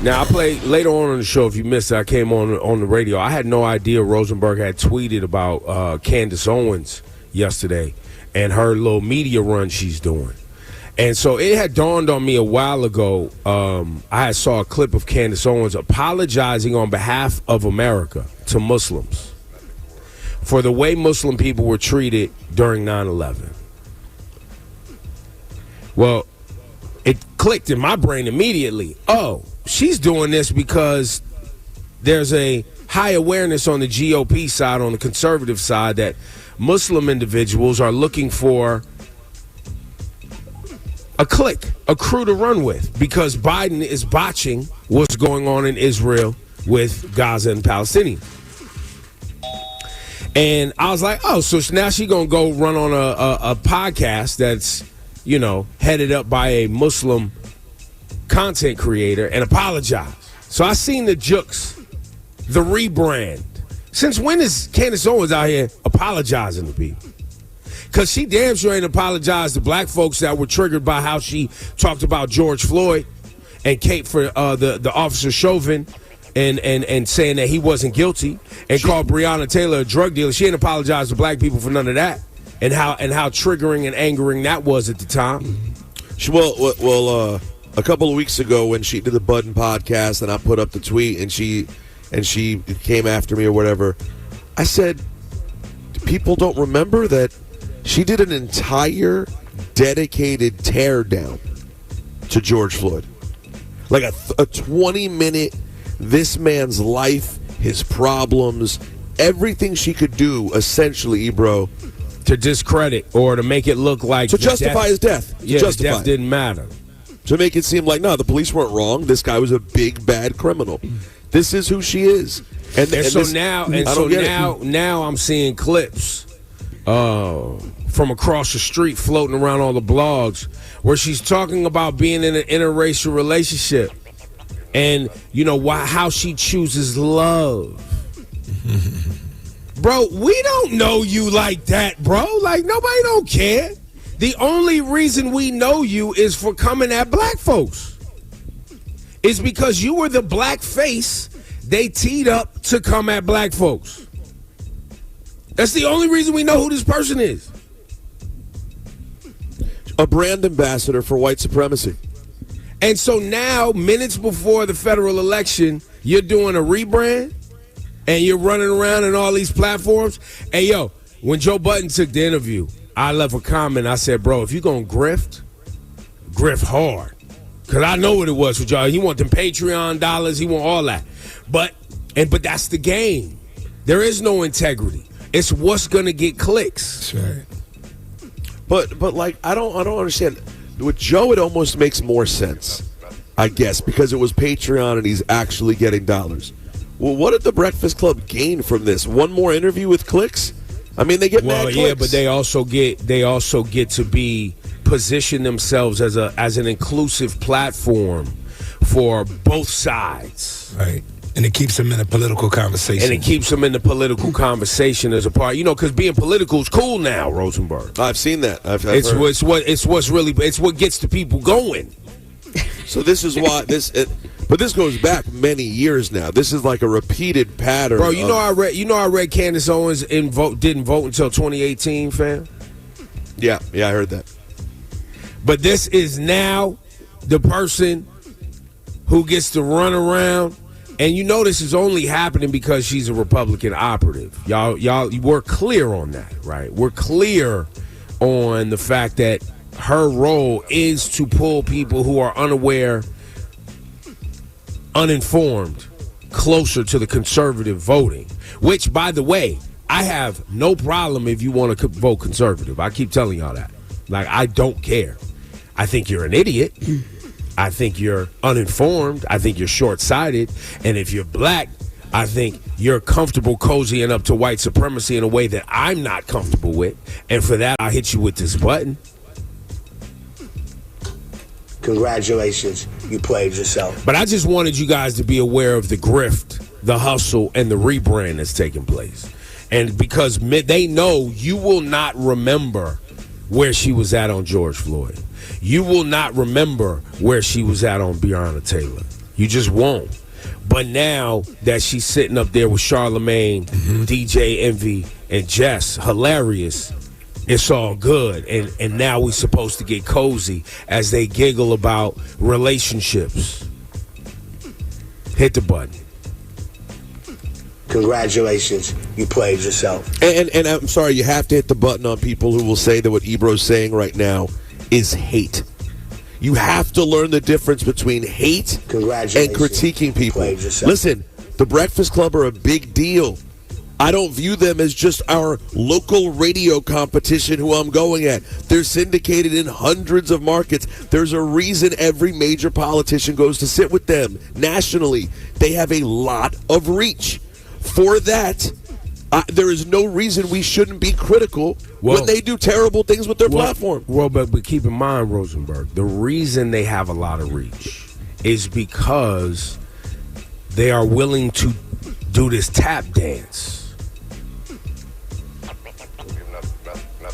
Now, I played later on the show. If you missed it, I came on the radio. I had no idea Rosenberg had tweeted about Candace Owens yesterday and her little media run she's doing. And so it had dawned on me a while ago. I had saw a clip of Candace Owens apologizing on behalf of America to Muslims for the way Muslim people were treated during 9/11. Well, it clicked in my brain immediately. Oh, she's doing this because there's a high awareness on the GOP side, on the conservative side, that Muslim individuals are looking for a clique, a crew to run with, because Biden is botching what's going on in Israel with Gaza and Palestinians. And I was like, oh, so now she's going to go run on a podcast that's, headed up by a Muslim content creator and apologize. So I seen the jukes, the rebrand. Since when is Candace Owens out here apologizing to people? Because she damn sure ain't apologized to black folks that were triggered by how she talked about George Floyd and Kate for the officer Chauvin and saying that he wasn't guilty and called Breonna Taylor a drug dealer. She ain't apologized to black people for none of that and how triggering and angering that was at the time. Well, a couple of weeks ago when she did the Budden podcast and I put up the tweet and she came after me or whatever, I said, people don't remember that she did an entire dedicated tear down to George Floyd. Like a 20-minute, this man's life, his problems, everything she could do, essentially, Ebro. To discredit or to make it look like... To justify his death. Yeah, his death didn't matter. To make it seem like, no, the police weren't wrong. This guy was a big, bad criminal. This is who she is. And so now I'm seeing clips from across the street floating around all the blogs where she's talking about being in an interracial relationship and how she chooses love. Bro, we don't know you like that, bro. Like, nobody don't care. The only reason we know you is for coming at black folks. It's because you were the black face they teed up to come at black folks. That's the only reason we know who this person is. A brand ambassador for white supremacy. And so now, minutes before the federal election, you're doing a rebrand and you're running around in all these platforms. Hey, yo, when Joe Budden took the interview, I left a comment. I said, bro, if you're going to grift hard. Because I know what it was with y'all. He want them Patreon dollars. He want all that. But that's the game. There is no integrity. It's what's going to get clicks. That's right. But like, I don't understand. With Joe, it almost makes more sense, I guess, because it was Patreon and he's actually getting dollars. Well, what did the Breakfast Club gain from this? One more interview with clicks? I mean, they get mad clicks. Yeah, but they also get to be position themselves as an inclusive platform for both sides. Right. And it keeps them in a political conversation. And it keeps them in the political conversation as a part. because being political is cool now, Rosenberg. I've seen that. It's what gets the people going. So this is why but this goes back many years now. This is like a repeated pattern. Bro, I read Candace Owens didn't vote until 2018, fam. Yeah, I heard that. But this is now the person who gets to run around. And this is only happening because she's a Republican operative. Y'all, we're clear on that, right? We're clear on the fact that her role is to pull people who are unaware, uninformed, closer to the conservative voting. Which, by the way, I have no problem if you want to vote conservative. I keep telling y'all that. Like, I don't care. I think you're an idiot. I think you're uninformed. I think you're short-sighted. And if you're black, I think you're comfortable cozying up to white supremacy in a way that I'm not comfortable with. And for that, I'll hit you with this button. Congratulations, you played yourself. But I just wanted you guys to be aware of the grift, the hustle, and the rebrand that's taking place. And because they know you will not remember where she was at on George Floyd. You will not remember where she was at on Breonna Taylor. You just won't. But now that she's sitting up there with Charlamagne, DJ Envy, and Jess, hilarious, it's all good. And now we're supposed to get cozy as they giggle about relationships. Hit the button. Congratulations, you played yourself. And I'm sorry, you have to hit the button on people who will say that what Ebro's saying right now is hate. You have to learn the difference between hate and critiquing people. Listen, the Breakfast Club are a big deal. I don't view them as just our local radio competition who I'm going at. They're syndicated in hundreds of markets. There's a reason every major politician goes to sit with them nationally. They have a lot of reach. For that, there is no reason we shouldn't be critical when they do terrible things with their platform. Well, but keep in mind, Rosenberg, the reason they have a lot of reach is because they are willing to do this tap dance.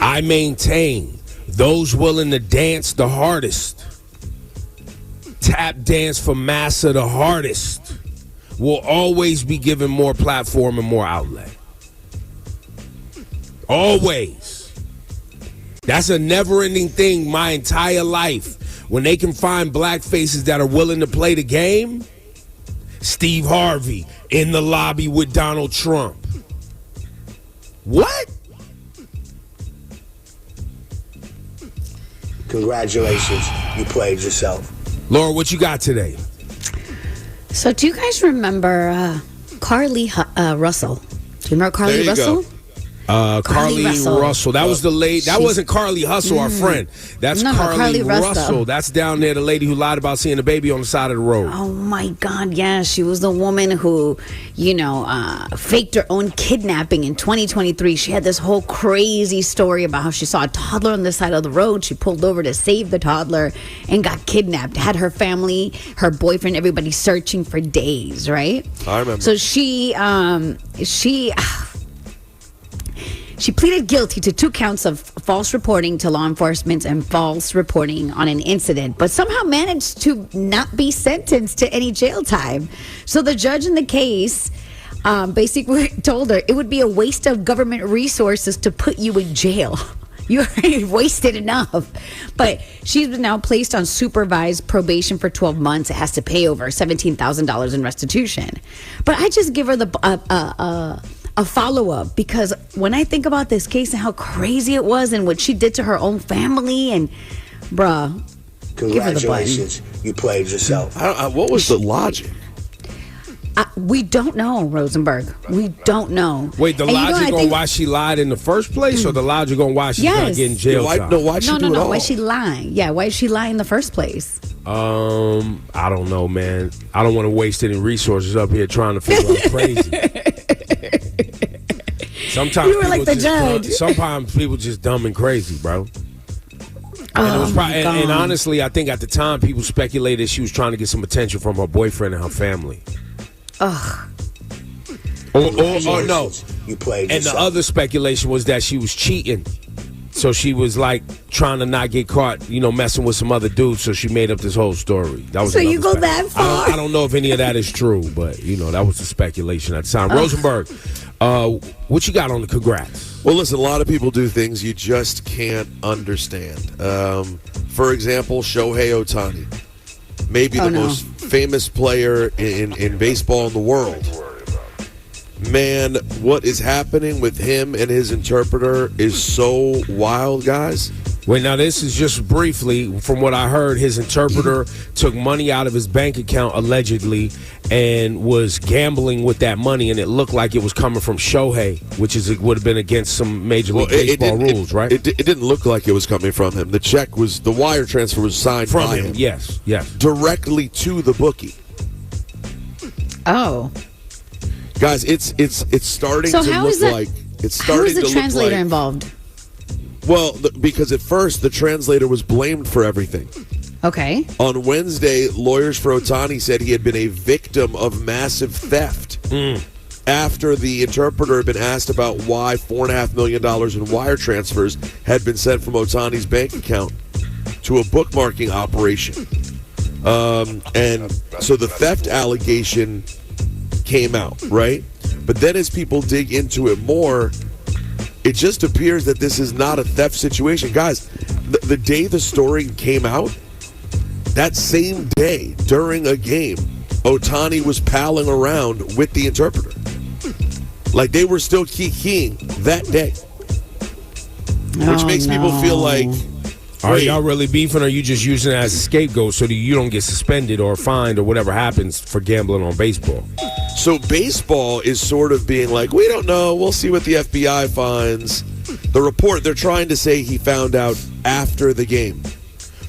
I maintain those willing to dance the hardest, tap dance for massa the hardest, will always be given more platform and more outlet. Always. That's a never-ending thing my entire life. When they can find black faces that are willing to play the game, Steve Harvey in the lobby with Donald Trump. What? Congratulations, you played yourself. Laura, what you got today? So do you guys remember Carly Russell? Do you remember Carly Russell? Go. Carly Russell. That was the lady. That wasn't Carly Hustle, our friend. That's Carly Russell. That's down there, the lady who lied about seeing a baby on the side of the road. Oh my God, yeah. She was the woman who, faked her own kidnapping in 2023. She had this whole crazy story about how she saw a toddler on the side of the road. She pulled over to save the toddler and got kidnapped. Had her family, her boyfriend, everybody searching for days, right? I remember. So She pleaded guilty to 2 counts of false reporting to law enforcement and false reporting on an incident, but somehow managed to not be sentenced to any jail time. So the judge in the case basically told her it would be a waste of government resources to put you in jail. You already wasted enough. But she's been now placed on supervised probation for 12 months. It has to pay over $17,000 in restitution. But I just give her a follow-up, because when I think about this case and how crazy it was and what she did to her own family, and bruh, congratulations, you played yourself. What was the logic? We don't know, Rosenberg. We don't know. Wait, the logic on why she lied in the first place, or the logic on why she's not getting jail time? Why'd she do it all? Why she lying? Yeah, why did she lie in the first place? I don't know, man. I don't want to waste any resources up here trying to figure out crazy. Sometimes you were like the judge. Sometimes people just dumb and crazy, bro. And, it was and honestly, I think at the time people speculated she was trying to get some attention from her boyfriend and her family. Ugh. Or no. You played and yourself. the other speculation was that she was cheating. So she was like trying to not get caught, messing with some other dudes. So she made up this whole story. That was so you go that far? I don't know if any of that is true, but that was the speculation at the time. Rosenberg, what you got on the congrats? Well, listen, a lot of people do things you just can't understand. For example, Shohei Ohtani, maybe the most famous player in baseball in the world. Man, what is happening with him and his interpreter is so wild, guys. Wait, now this is just briefly, from what I heard, his interpreter took money out of his bank account, allegedly, and was gambling with that money, and it looked like it was coming from Shohei, which would have been against some Major League Baseball rules, right? It didn't look like it was coming from him. The wire transfer was signed from by him. Yes. Directly to the bookie. Oh. Guys, it's starting to look like it's starting to look like. How is the translator involved? Well, because at first the translator was blamed for everything. Okay. On Wednesday, lawyers for Ohtani said he had been a victim of massive theft. After the interpreter had been asked about why $4.5 million in wire transfers had been sent from Ohtani's bank account to a bookmarking operation. And so the theft allegation came out, right? But then as people dig into it more, it just appears that this is not a theft situation. Guys, the day the story came out, that same day during a game, Ohtani was palling around with the interpreter. Like they were still kikiing that day. Which makes people feel like, are y'all really beefing, or are you just using it as a scapegoat so that you don't get suspended or fined or whatever happens for gambling on baseball? So baseball is sort of being like, we don't know. We'll see what the FBI finds. The report, they're trying to say he found out after the game.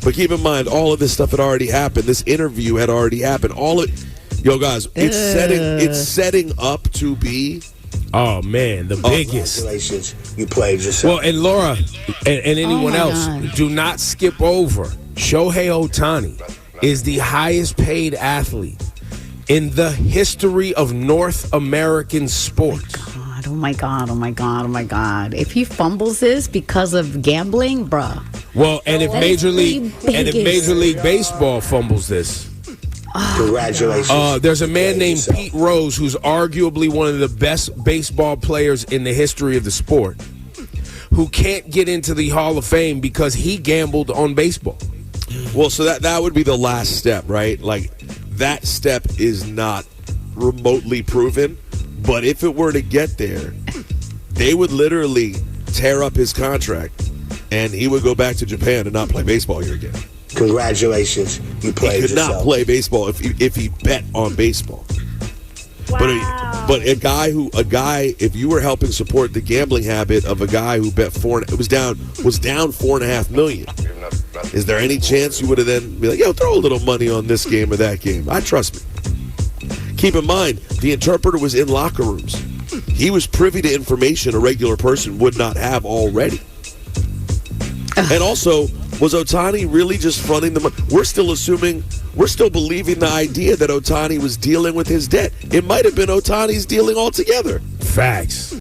But keep in mind, all of this stuff had already happened. This interview had already happened. Yo, guys, it's setting up to be. Oh man, the biggest. Congratulations, you played yourself. Well, and Laura and anyone else, do not skip over. Shohei Ohtani is the highest paid athlete in the history of North American sports. Oh my God. If he fumbles this because of gambling, bruh. Well, and if Major League Baseball fumbles this. Congratulations. There's a man named Pete Rose who's arguably one of the best baseball players in the history of the sport, who can't get into the Hall of Fame because he gambled on baseball. Well, so that would be the last step, right? Like, that step is not remotely proven, but if it were to get there, they would literally tear up his contract, and he would go back to Japan and not play baseball here again. Congratulations, you played yourself. He could not play baseball if he bet on baseball. Wow. But a guy, if you were helping support the gambling habit of a guy who bet was down $4.5 million. Is there any chance you would have then be like, yo, throw a little money on this game or that game? I trust me. Keep in mind, the interpreter was in locker rooms. He was privy to information a regular person would not have already. And also, was Ohtani really just fronting the money? We're still believing the idea that Ohtani was dealing with his debt. It might have been Ohtani's dealing altogether. Facts.